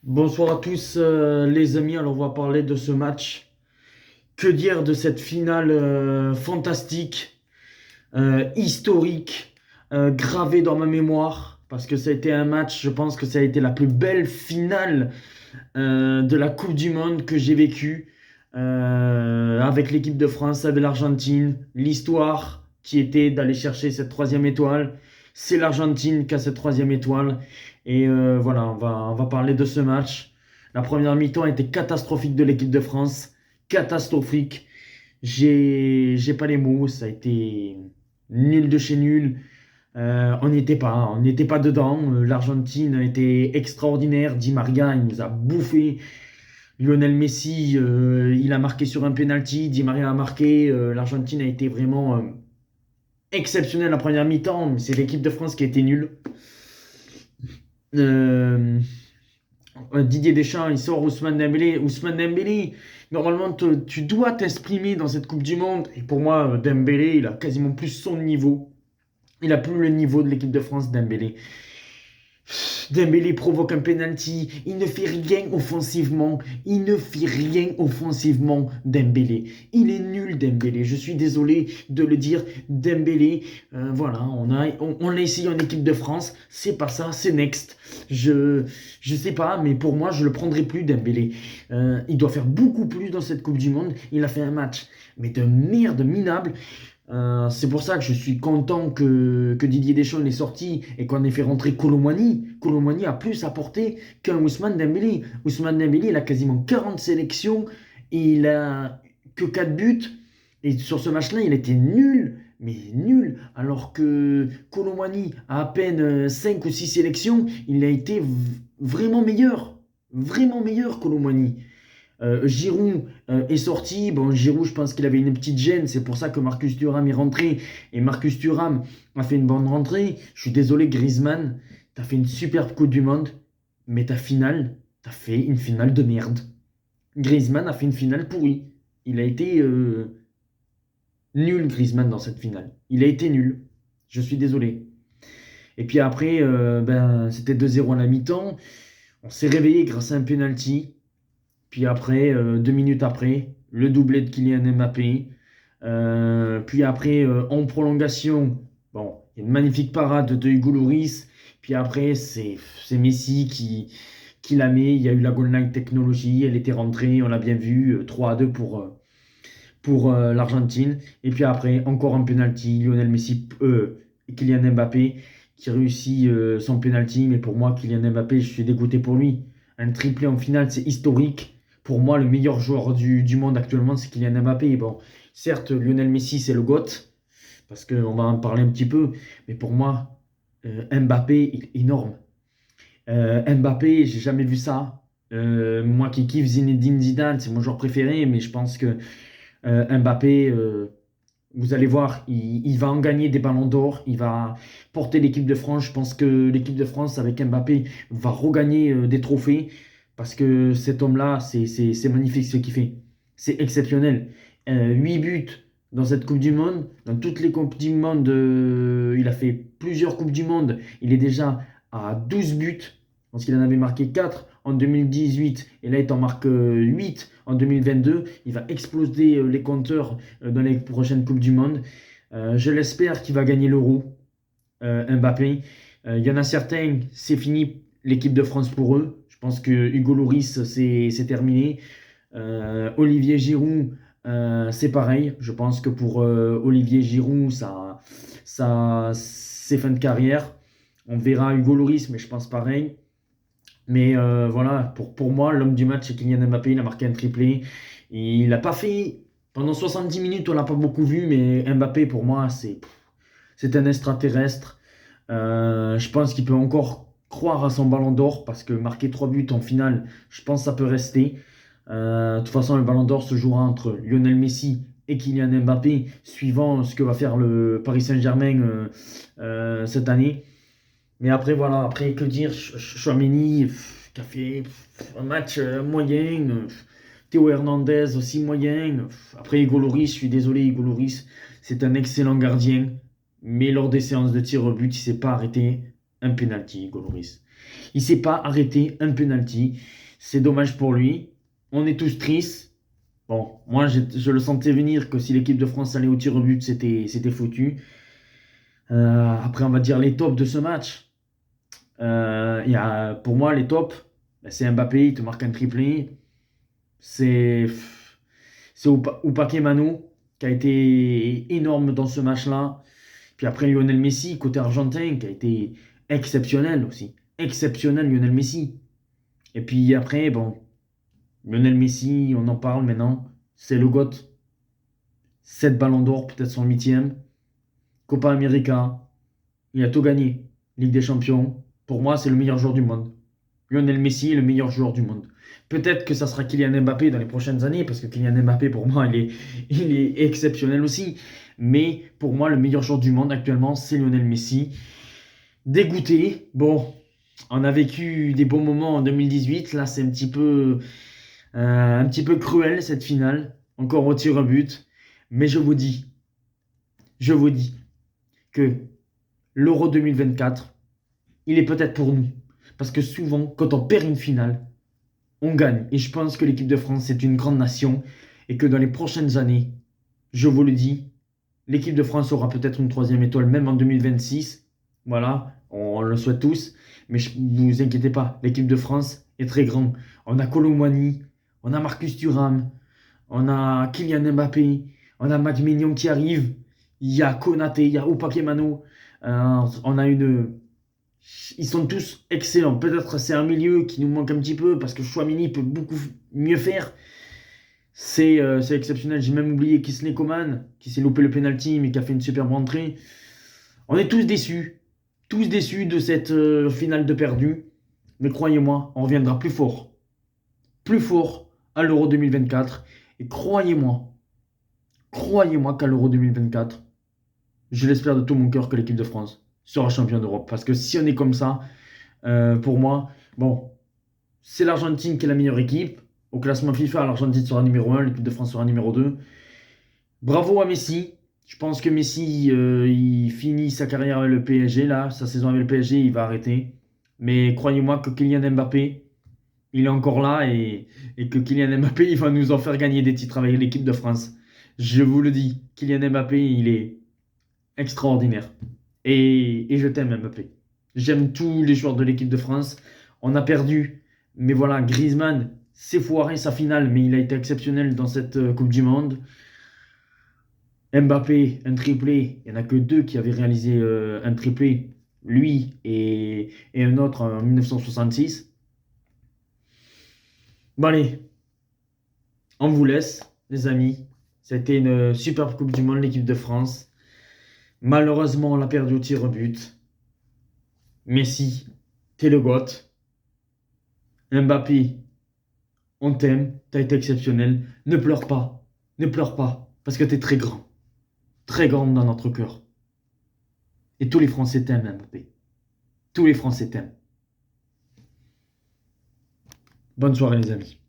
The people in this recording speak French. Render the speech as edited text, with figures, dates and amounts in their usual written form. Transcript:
Bonsoir à tous les amis, alors on va parler de ce match. Que dire de cette finale fantastique, historique, gravée dans ma mémoire, parce que ça a été un match, je pense que ça a été la plus belle finale de la Coupe du Monde que j'ai vécue, avec l'équipe de France, avec l'Argentine. L'histoire qui était d'aller chercher cette troisième étoile, c'est l'Argentine qui a cette troisième étoile. Et voilà, on va parler de ce match. La première mi-temps était catastrophique de l'équipe de France, catastrophique. J'ai pas les mots, ça a été nul de chez nul. On n'y était pas dedans. L'Argentine a été extraordinaire. Di Maria, il nous a bouffé. Lionel Messi, il a marqué sur un penalty. Di Maria a marqué. L'Argentine a été vraiment exceptionnelle la première mi-temps. Mais c'est l'équipe de France qui a été nulle. Euh, Didier Deschamps, il sort Ousmane Dembélé. Ousmane Dembélé, normalement, tu dois t'exprimer dans cette Coupe du Monde. Et pour moi, Dembélé, il a quasiment plus son niveau. Il a plus le niveau de l'équipe de France, Dembélé. Dembélé provoque un penalty. Il ne fait rien offensivement. Il ne fait rien offensivement, Dembélé. Il est nul, Dembélé. Je suis désolé de le dire. Dembélé, voilà, on l'a essayé en équipe de France. C'est pas ça, c'est next. Je sais pas, mais pour moi, je le prendrai plus, Dembélé. Il doit faire beaucoup plus dans cette Coupe du Monde. Il a fait un match, mais de merde, minable. C'est pour ça que je suis content que Didier Deschamps est sorti et qu'on ait fait rentrer Colomani. Colomani a plus apporté qu'un Ousmane Dembélé. Ousmane Dembélé, il a quasiment 40 sélections et il a que 4 buts. Et sur ce match-là, il était nul, mais nul. Alors que Colomani a à peine 5 ou 6 sélections, il a été vraiment meilleur. Vraiment meilleur, Colomani. Giroud est sorti. Bon, Giroud, je pense qu'il avait une petite gêne. C'est pour ça que Marcus Thuram est rentré. Et Marcus Thuram a fait une bonne rentrée. Je suis désolé, Griezmann, t'as fait une superbe Coupe du Monde. Mais ta finale, t'as fait une finale de merde. Griezmann a fait une finale pourrie. Il a été nul, Griezmann, dans cette finale. Il a été nul. Je suis désolé. Et puis après, c'était 2-0 à la mi-temps. On s'est réveillé grâce à un penalty. Puis après, 2 minutes après, le doublé de Kylian Mbappé. Puis après, en prolongation, bon, il y a une magnifique parade de Hugo Lloris. Puis après, c'est Messi qui la met. Il y a eu la goal line technologie. Elle était rentrée, on l'a bien vu. 3-2 pour l'Argentine. Et puis après, encore un penalty. Lionel Messi, Kylian Mbappé qui réussit son penalty. Mais pour moi, Kylian Mbappé, je suis dégoûté pour lui. Un triplé en finale, c'est historique. Pour moi, le meilleur joueur du monde actuellement, c'est Kylian Mbappé. Bon, certes, Lionel Messi, c'est le GOAT, parce qu'on va en parler un petit peu. Mais pour moi, Mbappé, il est énorme. Mbappé, j'ai jamais vu ça. Moi qui kiffe Zinedine Zidane, c'est mon joueur préféré, mais je pense que Mbappé, vous allez voir, il va en gagner des ballons d'or. Il va porter l'équipe de France. Je pense que l'équipe de France, avec Mbappé, va regagner des trophées. Parce que cet homme-là, c'est magnifique ce qu'il fait. C'est exceptionnel. 8 buts dans cette Coupe du Monde. Dans toutes les Coupes du Monde, il a fait plusieurs Coupes du Monde. Il est déjà à 12 buts. Parce qu'il en avait marqué 4 en 2018. Et là, il en marque 8 en 2022. Il va exploser les compteurs dans les prochaines Coupes du Monde. Je l'espère qu'il va gagner l'Euro, Mbappé. Il y en a certains, c'est fini l'équipe de France pour eux. Je pense que Hugo Lloris, c'est terminé. Olivier Giroud, c'est pareil. Je pense que pour Olivier Giroud, c'est fin de carrière. On verra Hugo Lloris, mais je pense pareil. Mais voilà, pour moi, l'homme du match, c'est Kylian Mbappé. Il a marqué un triplé. Il n'a pas fait. Pendant 70 minutes, on l'a pas beaucoup vu, mais Mbappé, pour moi, c'est un extraterrestre. Je pense qu'il peut encore croire à son ballon d'or parce que marquer 3 buts en finale, je pense que ça peut rester. De toute façon, le ballon d'or se jouera entre Lionel Messi et Kylian Mbappé, suivant ce que va faire le Paris Saint-Germain cette année. Mais après, voilà, après, que dire, Chouameni, qui a fait un match moyen. Théo Hernandez aussi moyen. Après, Hugo Lloris, je suis désolé, Hugo Lloris, c'est un excellent gardien. Mais lors des séances de tir au but, il ne s'est pas arrêté un penalty, Hugo Lloris. Il ne sait pas arrêter un penalty. C'est dommage pour lui. On est tous tristes. Bon, moi, je le sentais venir que si l'équipe de France allait au tir au but, c'était foutu. Après, on va dire les tops de ce match. Pour moi, les tops, ben, c'est Mbappé, il te marque un triplé. C'est Upamecano qui a été énorme dans ce match-là. Puis après, Lionel Messi, côté argentin, qui a été exceptionnel aussi. Exceptionnel, Lionel Messi. Et puis après, bon, Lionel Messi, on en parle maintenant. C'est le GOAT. 7 ballons d'or, peut-être son 8e. Copa América. Il a tout gagné. Ligue des Champions. Pour moi, c'est le meilleur joueur du monde. Lionel Messi est le meilleur joueur du monde. Peut-être que ça sera Kylian Mbappé dans les prochaines années, parce que Kylian Mbappé, pour moi, il est exceptionnel aussi. Mais pour moi, le meilleur joueur du monde actuellement, c'est Lionel Messi. Dégoûté. Bon, on a vécu des bons moments en 2018. Là, c'est un petit peu cruel, cette finale. Encore au tir au but. Mais je vous dis que l'Euro 2024, il est peut-être pour nous. Parce que souvent, quand on perd une finale, on gagne. Et je pense que l'équipe de France est une grande nation et que dans les prochaines années, je vous le dis, l'équipe de France aura peut-être une 3e étoile, même en 2026. Voilà, on le souhaite tous. Mais ne vous inquiétez pas, l'équipe de France est très grande. On a Colomwani, on a Marcus Thuram, on a Kylian Mbappé, on a Mike Maignan qui arrive, il y a Konaté, il y a Upamecano. On a une Ils sont tous excellents. Peut-être c'est un milieu qui nous manque un petit peu parce que Chouamini peut beaucoup mieux faire. C'est exceptionnel. J'ai même oublié Kingsley Coman qui s'est loupé le penalty mais qui a fait une superbe entrée. On est tous déçus. Tous déçus de cette finale de perdu. Mais croyez-moi, on reviendra plus fort. Plus fort à l'Euro 2024. Et croyez-moi qu'à l'Euro 2024, je l'espère de tout mon cœur que l'équipe de France sera championne d'Europe. Parce que si on est comme ça, pour moi, bon, c'est l'Argentine qui est la meilleure équipe. Au classement FIFA, l'Argentine sera numéro 1, l'équipe de France sera numéro 2. Bravo à Messi. Je pense que Messi, il finit sa carrière avec le PSG, là. Sa saison avec le PSG, il va arrêter. Mais croyez-moi que Kylian Mbappé, il est encore là et que Kylian Mbappé, il va nous en faire gagner des titres avec l'équipe de France. Je vous le dis, Kylian Mbappé, il est extraordinaire. Et je t'aime, Mbappé. J'aime tous les joueurs de l'équipe de France. On a perdu, mais voilà, Griezmann s'est foiré sa finale, mais il a été exceptionnel dans cette Coupe du Monde. Mbappé, un triplé. Il n'y en a que 2 qui avaient réalisé un triplé, lui et un autre en 1966. Bon, allez, on vous laisse, les amis. C'était une superbe Coupe du Monde, l'équipe de France. Malheureusement, on l'a perdu au tir au but. Messi, t'es le GOAT. Mbappé, on t'aime, t'as été exceptionnel. Ne pleure pas, parce que t'es très grand dans notre cœur. Et tous les Français t'aiment, Mbappé. Tous les Français t'aiment. Bonne soirée, les amis.